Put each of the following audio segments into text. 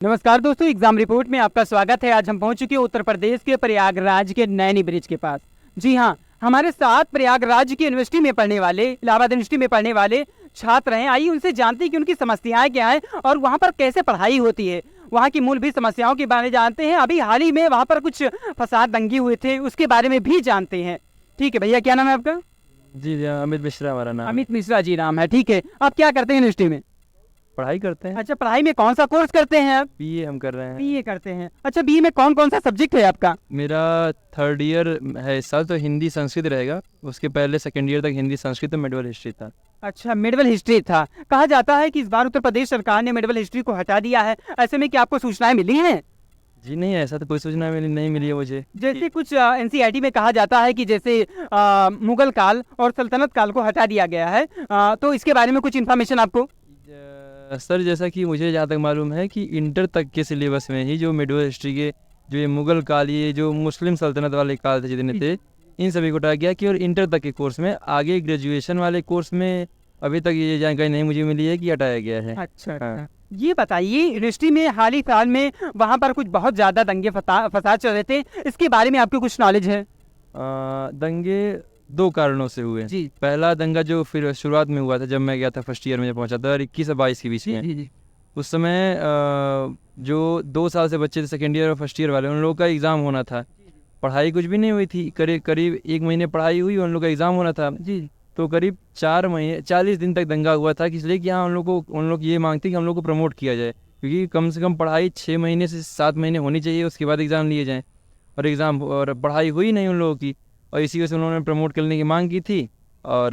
नमस्कार दोस्तों, exam report में आपका स्वागत है। आज हम पहुंच चुके हैं उत्तर प्रदेश के प्रयागराज के नैनी ब्रिज के पास। जी हाँ, हमारे साथ प्रयागराज की यूनिवर्सिटी में पढ़ने वाले, इलाहाबाद यूनिवर्सिटी में पढ़ने वाले छात्र हैं। आइए उनसे जानते हैं कि उनकी समस्याएं क्या हैं और वहाँ पर कैसे पढ़ाई होती है। वहाँ की मूलभूत समस्याओं के बारे में जानते हैं। अभी हाल ही में वहाँ पर कुछ फसाद दंगे हुए थे, उसके बारे में भी जानते हैं। ठीक है भैया, क्या नाम है आपका? जी अमित मिश्रा हमारा नाम है। अमित मिश्रा जी नाम है। ठीक है, आप क्या करते हैं यूनिवर्सिटी में? पढ़ाई करते हैं। अच्छा, पढ़ाई में कौन सा कोर्स करते हैं आप? बीए हम कर रहे हैं। बीए करते हैं। अच्छा, बीए में कौन कौन सा सब्जेक्ट है आपका? मेरा थर्ड ईयर है इस साल, तो हिंदी संस्कृत रहेगा। उसके पहले सेकंड ईयर तक हिंदी संस्कृत और मेडिवल हिस्ट्री था। अच्छा, मिडवल हिस्ट्री था। कहा जाता है कि इस बार उत्तर प्रदेश सरकार ने मिडवल हिस्ट्री को हटा दिया है। ऐसे में क्या आपको सूचनाएं मिली हैं? जी नहीं, ऐसा तो कोई सूचना नहीं मिली है मुझे। जैसे कुछ एनसीईआरटी में कहा जाता है कि जैसे मुगल काल और सल्तनत काल को हटा दिया गया है। तो इसके बारे में कुछ इन्फॉर्मेशन आपको? सर, जैसा कि मुझे जहाँ तक मालूम है कि इंटर तक के सिलेबस में ही जो मेडिवल हिस्ट्री के जो ये मुगल काल, ये जो मुस्लिम सल्तनत वाले काल थे जितने थे, इन सभी को हटाया गया कि और इंटर तक के कोर्स में, आगे ग्रेजुएशन वाले कोर्स में अभी तक ये जानकारी नहीं मुझे मिली है कि हटाया गया है। अच्छा अच्छा। ये बताइए, यूनिवर्सिटी में हाल ही साल में वहाँ पर कुछ बहुत ज़्यादा दंगे फसाद चल रहे थे, इसके बारे में आपको कुछ नॉलेज है? दंगे दो कारणों से हुए जी। पहला दंगा जो फिर शुरुआत में हुआ था जब मैं गया था फर्स्ट ईयर में, जब पहुंचा था 21 और 22 के बीच में। जी जी। उस समय जो 2 साल से बच्चे थे सेकेंड ईयर और फर्स्ट ईयर वाले, उन लोगों का एग्ज़ाम होना था। पढ़ाई कुछ भी नहीं हुई थी, करीब करीब 1 महीने पढ़ाई हुई, उन लोग का एग्ज़ाम होना था। जी। तो करीब 4 महीने 40 दिन तक दंगा हुआ था, इसलिए कि हाँ उन लोग ये मांगते कि हम लोग को प्रमोट किया जाए, क्योंकि कम से कम पढ़ाई 6 महीने से 7 महीने होनी चाहिए, उसके बाद एग्ज़ाम लिए जाएँ। और पढ़ाई हुई नहीं उन लोगों की, और इसी वजह से उन्होंने प्रमोट करने की मांग की थी। और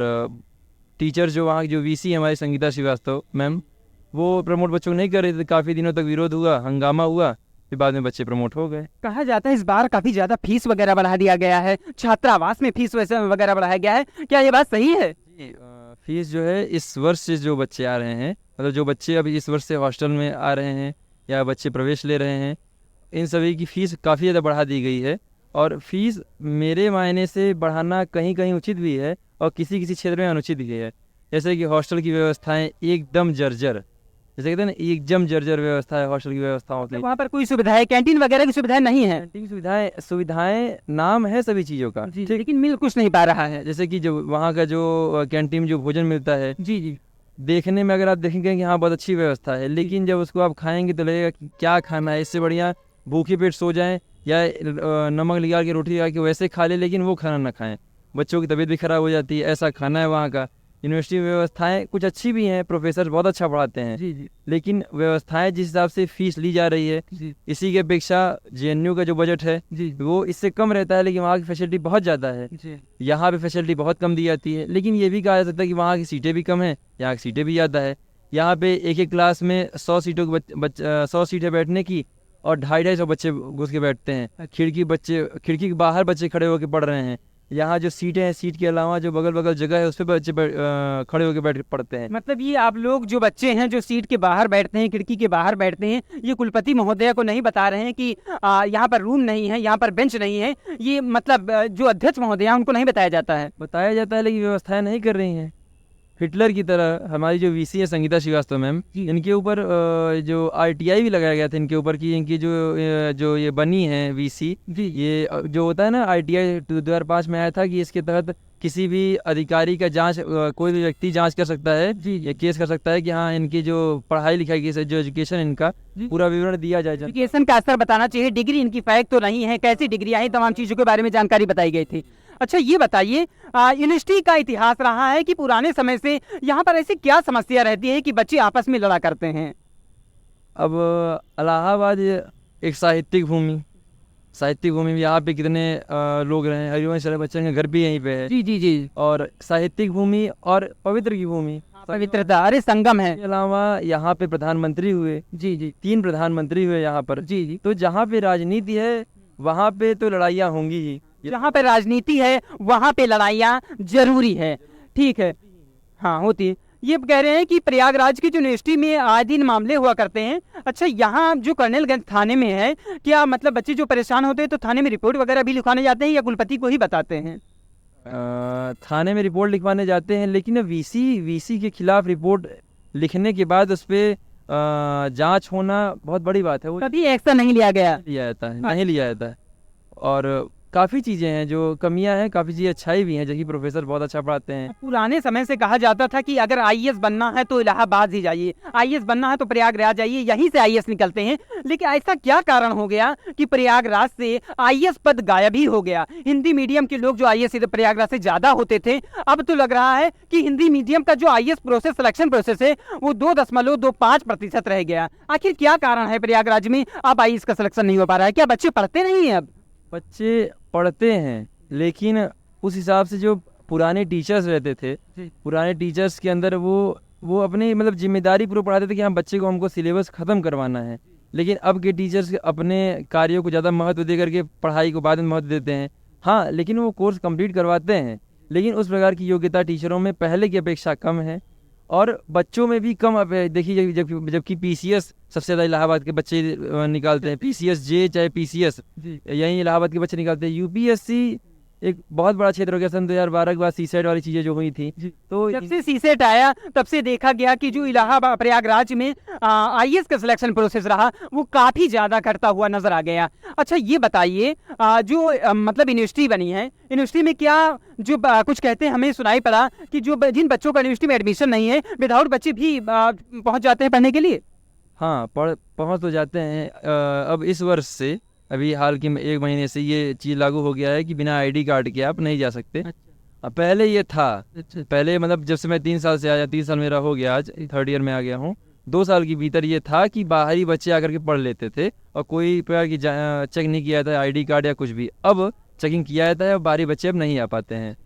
टीचर जो वहाँ जो वीसी हमारी संगीता श्रीवास्तव मैम, वो प्रमोट बच्चों को नहीं कर रहे थे। काफ़ी दिनों तक विरोध हुआ, हंगामा हुआ, फिर बाद में बच्चे प्रमोट हो गए। कहा जाता है इस बार काफी ज्यादा फीस वगैरह बढ़ा दिया गया है, छात्रावास में फीस वगैरह बढ़ाया गया है, क्या ये बात सही है? जी, फीस जो है इस वर्ष से जो बच्चे आ रहे हैं, मतलब जो बच्चे अभी इस वर्ष से हॉस्टल में आ रहे हैं या बच्चे प्रवेश ले रहे हैं, इन सभी की फ़ीस काफ़ी ज़्यादा बढ़ा दी गई है। और फीस मेरे मायने से बढ़ाना कहीं कहीं उचित भी है और किसी किसी क्षेत्र में अनुचित भी है। जैसे कि हॉस्टल की व्यवस्थाएं एकदम जर्जर, जैसे कहते हैं ना, एकदम जर्जर व्यवस्था है हॉस्टल की व्यवस्थाओं की। वहाँ पर कोई सुविधाएं, कैंटीन वगैरह की सुविधाएं नहीं है? कैंटीन सुविधाएं नाम है सभी चीज़ों का, ठीक, लेकिन मिल कुछ नहीं पा रहा है। जैसे कि जो वहाँ का जो कैंटीन में जो भोजन मिलता है, जी जी, देखने में अगर आप देखेंगे कि हाँ बहुत अच्छी व्यवस्था है, लेकिन जब उसको आप खाएंगे तो लगेगा कि क्या खाना है, इससे बढ़िया भूखे पेट सो जाएं या नमक लगा के रोटी लगा के वैसे खा ले, लेकिन वो खाना ना खाएं। बच्चों की तबीयत भी खराब हो जाती है, ऐसा खाना है वहाँ का। यूनिवर्सिटी व्यवस्थाएं कुछ अच्छी भी हैं, प्रोफेसर बहुत अच्छा पढ़ाते हैं। जी जी, लेकिन व्यवस्थाएं जिस हिसाब से फीस ली जा रही है, जी इसी की अपेक्षा जेएनयू का जो बजट है जी वो इससे कम रहता है, लेकिन वहाँ की फैसिलिटी बहुत ज़्यादा है। जी। यहाँ पे फैसिलिटी बहुत कम दी जाती है, लेकिन ये भी कहा जा सकता है कि वहाँ की सीटें भी कम हैं, यहाँ की सीटें भी ज़्यादा है। यहाँ पे एक एक क्लास में 100 सीटों की 100 सीटें बैठने की, और 250-250 बच्चे घुस के बैठते हैं। खिड़की के बाहर बच्चे खड़े होकर पढ़ रहे हैं। यहाँ जो सीटें हैं, सीट के अलावा जो बगल बगल जगह है उस पर बच्चे खड़े होकर बैठ पढ़ते हैं। मतलब ये आप लोग जो बच्चे हैं जो सीट के बाहर बैठते हैं, खिड़की के बाहर बैठते हैं, ये कुलपति महोदया को नहीं बता रहे हैं कि यहाँ पर रूम नहीं है, यहाँ पर बेंच नहीं है? ये मतलब जो अध्यक्ष महोदया उनको नहीं बताया जाता है? बताया जाता है, लेकिन व्यवस्थाएं नहीं कर रही हैं। हिटलर की तरह हमारी जो वीसी है संगीता श्रीवास्तव मैम, इनके ऊपर जो आरटीआई भी लगाया गया था इनके ऊपर, कि इनकी जो ये बनी है वीसी, ये जो होता है ना, आरटीआई 2005 में आया था कि इसके तहत किसी भी अधिकारी का जांच, कोई भी व्यक्ति जांच कर सकता है, ये केस कर सकता है कि हाँ इनकी जो पढ़ाई लिखाई की जो एजुकेशन, इनका पूरा विवरण दिया जाए। एजुकेशन का असर बताना चाहिए, डिग्री इनकी फेक तो नहीं है, कैसी डिग्री आई, तमाम चीज़ों के बारे में जानकारी बताई गई थी। अच्छा ये बताइए, यूनिवर्सिटी का इतिहास रहा है कि पुराने समय से यहाँ पर ऐसी क्या समस्या रहती है कि बच्चे आपस में लड़ा करते हैं? अब इलाहाबाद एक साहित्यिक भूमि में यहाँ पे कितने लोग रहे हैं, हरिवंश बच्चन का घर भी यहीं पे है। जी जी जी। और साहित्यिक भूमि और पवित्र की भूमि, पवित्रता, अरे संगम है। इसके अलावा यहाँ पे प्रधानमंत्री हुए। जी जी 3 प्रधानमंत्री हुए यहाँ पर। जी जी। तो जहाँ पे राजनीति है वहाँ पे तो लड़ाइयाँ होंगी ही। जहाँ पे राजनीति है वहाँ पे लड़ाइयाँ जरूरी है। ठीक है, हाँ होती है। ये कह रहे हैं कि प्रयागराज की यूनिवर्सिटी में आए दिन मामले हुआ करते हैं। अच्छा, यहाँ जो कर्नलगंज थाने में है, क्या मतलब बच्चे जो परेशान होते हैं तो थाने में रिपोर्ट वगैरह भी लिखवाने जाते हैं या कुलपति को ही बताते हैं? थाने में रिपोर्ट लिखवाने जाते हैं, लेकिन वीसी के खिलाफ रिपोर्ट लिखने के बाद उस पर जांच होना बहुत बड़ी बात है, वो कभी एक्शन नहीं लिया गया। लिया जाता है, नहीं लिया जाता है। और काफ़ी चीज़ें हैं जो कमियां हैं, काफ़ी चीज़ें अच्छाई भी हैं, जबकि प्रोफेसर बहुत अच्छा पढ़ाते हैं। पुराने समय से कहा जाता था कि अगर आईएएस बनना है तो इलाहाबाद ही जाइए, आईएएस बनना है तो प्रयागराज जाइए, यहीं से आईएएस निकलते हैं। लेकिन ऐसा क्या कारण हो गया कि प्रयागराज से आईएएस पद गायब ही हो गया? हिंदी मीडियम के लोग जो आईएएस प्रयागराज से ज्यादा होते थे, अब तो लग रहा है कि हिंदी मीडियम का जो आईएएस प्रोसेस, सिलेक्शन प्रोसेस है, वो 2.25% रह गया। आखिर क्या कारण है प्रयागराज में अब आईएएस का सिलेक्शन नहीं हो पा रहा है? क्या बच्चे पढ़ते नहीं है अब? बच्चे पढ़ते हैं, लेकिन उस हिसाब से जो पुराने टीचर्स रहते थे, पुराने टीचर्स के अंदर वो अपनी मतलब जिम्मेदारी पूरी पढ़ाते थे कि हाँ बच्चे को हमको सिलेबस ख़त्म करवाना है। लेकिन अब के टीचर्स अपने कार्यों को ज़्यादा महत्व दे करके पढ़ाई को बाद में महत्व देते हैं। हाँ, लेकिन वो कोर्स कंप्लीट करवाते हैं, लेकिन उस प्रकार की योग्यता टीचरों में पहले की अपेक्षा कम है, और बच्चों में भी कम। अब देखिए, जबकि पीसीएस सबसे ज़्यादा इलाहाबाद के बच्चे निकालते हैं, पीसीएस जे चाहे पीसीएस, यहीं इलाहाबाद के बच्चे निकालते हैं। यूपीएससी एक बहुत बड़ा क्षेत्र हो गया सन 2012 के बाद, सीसेट वाली चीज़ें जो हुई थी, तो जब से सीसेट आया तब से देखा गया कि जो इलाहाबाद प्रयागराज में आईएएस का सिलेक्शन प्रोसेस रहा वो काफी ज्यादा घटता हुआ नजर आ गया। अच्छा ये बताइए, जो मतलब यूनिवर्सिटी बनी है, यूनिवर्सिटी में क्या जो कुछ कहते हैं, हमें सुनाई पड़ा कि जो जिन बच्चों का यूनिवर्सिटी में एडमिशन नहीं है, विदाउट बच्चे भी पहुंच जाते हैं पढ़ने के लिए? हाँ, पहुँच तो जाते हैं। अब इस वर्ष से, अभी हाल के 1 महीने से ये चीज़ लागू हो गया है कि बिना आईडी कार्ड के आप नहीं जा सकते। अब पहले ये था, पहले मतलब जब से मैं 3 साल से आया, 3 साल मेरा हो गया, आज 3rd ईयर में आ गया हूँ, 2 साल के भीतर ये था कि बाहरी बच्चे आकर के पढ़ लेते थे और कोई प्रकार की चेक नहीं किया जाता आईडी कार्ड या कुछ भी। अब चेकिंग किया जाता है और बाहरी बच्चे अब नहीं आ पाते हैं।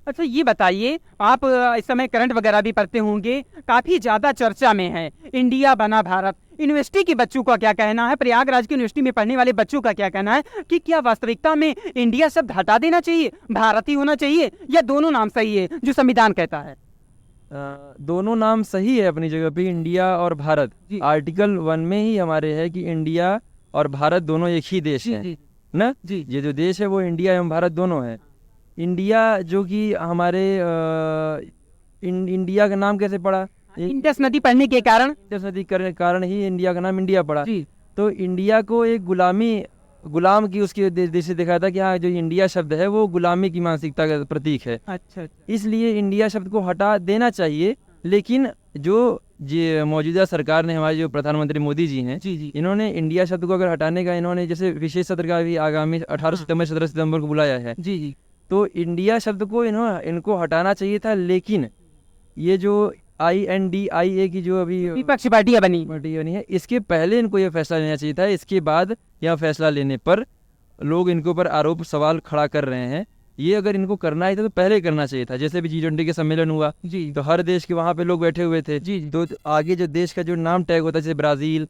अच्छा ये बताइए, आप इस समय करंट वगैरह भी पढ़ते होंगे, काफी ज्यादा चर्चा में है इंडिया बना भारत। यूनिवर्सिटी के बच्चों का क्या कहना है, प्रयागराज की यूनिवर्सिटी में पढ़ने वाले बच्चों का क्या कहना है कि क्या वास्तविकता में इंडिया शब्द हटा देना चाहिए, भारत ही होना चाहिए, या दोनों नाम सही है जो संविधान कहता है? दोनों नाम सही है अपनी जगह पे, इंडिया और भारत। आर्टिकल 1 में ही हमारे है कि इंडिया और भारत दोनों एक ही देश है ना जी। ये जो देश है वो इंडिया एवं भारत दोनों है। इंडिया जो कि हमारे इंडिया का नाम कैसे पड़ा? इंडस नदी पढ़ने के कारण, इंडस नदी के कारण ही इंडिया का नाम इंडिया पड़ा। तो इंडिया को एक गुलाम की उसके देश से दिखाया था कि हाँ जो इंडिया शब्द है वो गुलामी की मानसिकता का प्रतीक है। अच्छा। इसलिए इंडिया शब्द को हटा देना चाहिए। लेकिन जो मौजूदा सरकार ने, हमारे जो प्रधानमंत्री मोदी जी हैं, इन्होंने इंडिया शब्द को अगर हटाने का, इन्होंने जैसे विशेष सत्र का भी आगामी 18 सितंबर 17 सितंबर को बुलाया है। तो इंडिया शब्द को इनको हटाना चाहिए था। लेकिन ये जो INDIA की जो अभी विपक्षी पार्टियां बनी है, इसके पहले इनको ये फैसला लेना चाहिए था। इसके बाद यह फैसला लेने पर लोग इनके ऊपर आरोप सवाल खड़ा कर रहे हैं। ये अगर इनको करना ही था तो पहले करना चाहिए था। जैसे भी G20 के सम्मेलन हुआ तो हर देश के वहाँ पे लोग बैठे हुए थे। तो आगे जो देश का जो नाम टैग होता है, जैसे ब्राजील,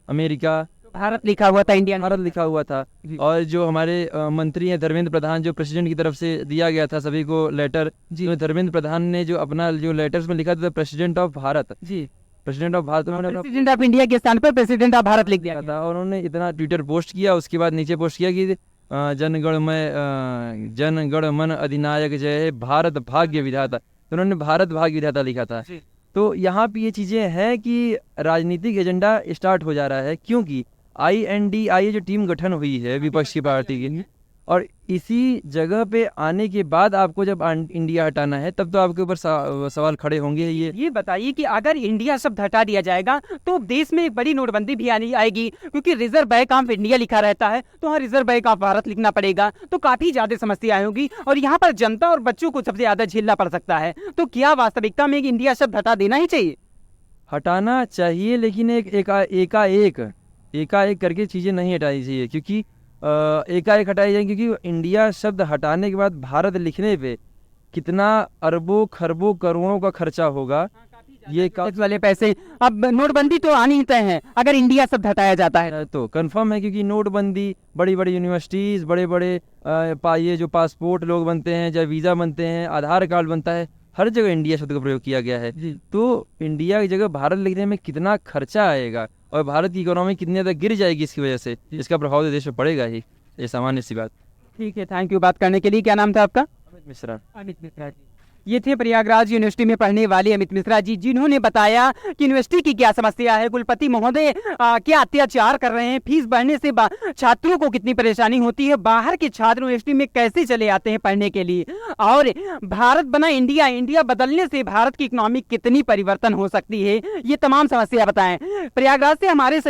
अमेरिका, भारत लिखा हुआ था, इंडिया भारत लिखा हुआ था। और जो हमारे मंत्री हैं धर्मेंद्र प्रधान, जो प्रेसिडेंट की तरफ से दिया गया था सभी को लेटर, तो धर्मेंद्र प्रधान ने जो अपना जो लेटर्स में लिखा था president of Bharat, president of Bharat, उन्होंने प्रेसिडेंट ऑफ इंडिया के स्थान पर प्रेसिडेंट ऑफ भारत लिख दिया था। और उन्होंने इतना ट्विटर पोस्ट किया, उसके बाद नीचे पोस्ट किया कि जनगण मन अधिनायक जय भारत भाग्य विधाता। तो उन्होंने भारत भाग्य विधाता लिखा था। तो यहाँ पे ये चीजें हैं कि राजनीतिक एजेंडा स्टार्ट हो जा रहा है, क्योंकि INDIA जो टीम गठन हुई है विपक्षी पार्टी की, और इसी जगह पे आने के बाद आपको जब इंडिया हटाना है तब तो आपके ऊपर सवाल खड़े होंगे। ये बताइए कि अगर इंडिया शब्द हटा दिया जाएगा तो देश में एक बड़ी नोटबंदी भी आएगी, क्योंकि रिजर्व बैंक ऑफ इंडिया लिखा रहता है तो वहाँ रिजर्व बैंक ऑफ भारत लिखना पड़ेगा, तो काफी ज्यादा समस्याएं होगी और यहाँ पर जनता और बच्चों को सबसे ज्यादा झेलना पड़ सकता है। तो क्या वास्तविकता में इंडिया शब्द हटा देना ही चाहिए? हटाना चाहिए, लेकिन एकाएक करके चीज़ें नहीं हटानी चाहिए, क्योंकि एकाएक हटाई जाए, क्योंकि इंडिया शब्द हटाने के बाद भारत लिखने पे कितना अरबों खरबों करोड़ों का खर्चा होगा। ये वाले पैसे, अब नोटबंदी तो आनी ही तय है अगर इंडिया शब्द हटाया जाता है तो कंफर्म है, क्योंकि नोटबंदी, बड़ी बड़ी यूनिवर्सिटीज़, बड़े बड़े ये जो पासपोर्ट लोग बनते हैं, चाहे वीज़ा बनते हैं, आधार कार्ड बनता है, हर जगह इंडिया शब्द का प्रयोग किया गया है। तो इंडिया की जगह भारत लिखने में कितना खर्चा आएगा और भारत की इकोनॉमी कितनी ज़्यादा गिर जाएगी इसकी वजह से, इसका प्रभाव देश में पड़ेगा ही। ये सामान्य सी बात। ठीक है, थैंक यू बात करने के लिए। क्या नाम था आपका? अमित मिश्रा। अमित मिश्रा जी, ये थे प्रयागराज यूनिवर्सिटी में पढ़ने वाले अमित मिश्रा जी, जिन्होंने बताया कि यूनिवर्सिटी की क्या समस्या है, कुलपति महोदय क्या अत्याचार कर रहे हैं, फीस बढ़ने से छात्रों को कितनी परेशानी होती है, बाहर के छात्र यूनिवर्सिटी में कैसे चले आते हैं पढ़ने के लिए, और भारत बना इंडिया, इंडिया बदलने से भारत की इकोनॉमी कितनी परिवर्तन हो सकती है, ये तमाम समस्या बताएं। प्रयागराज से हमारे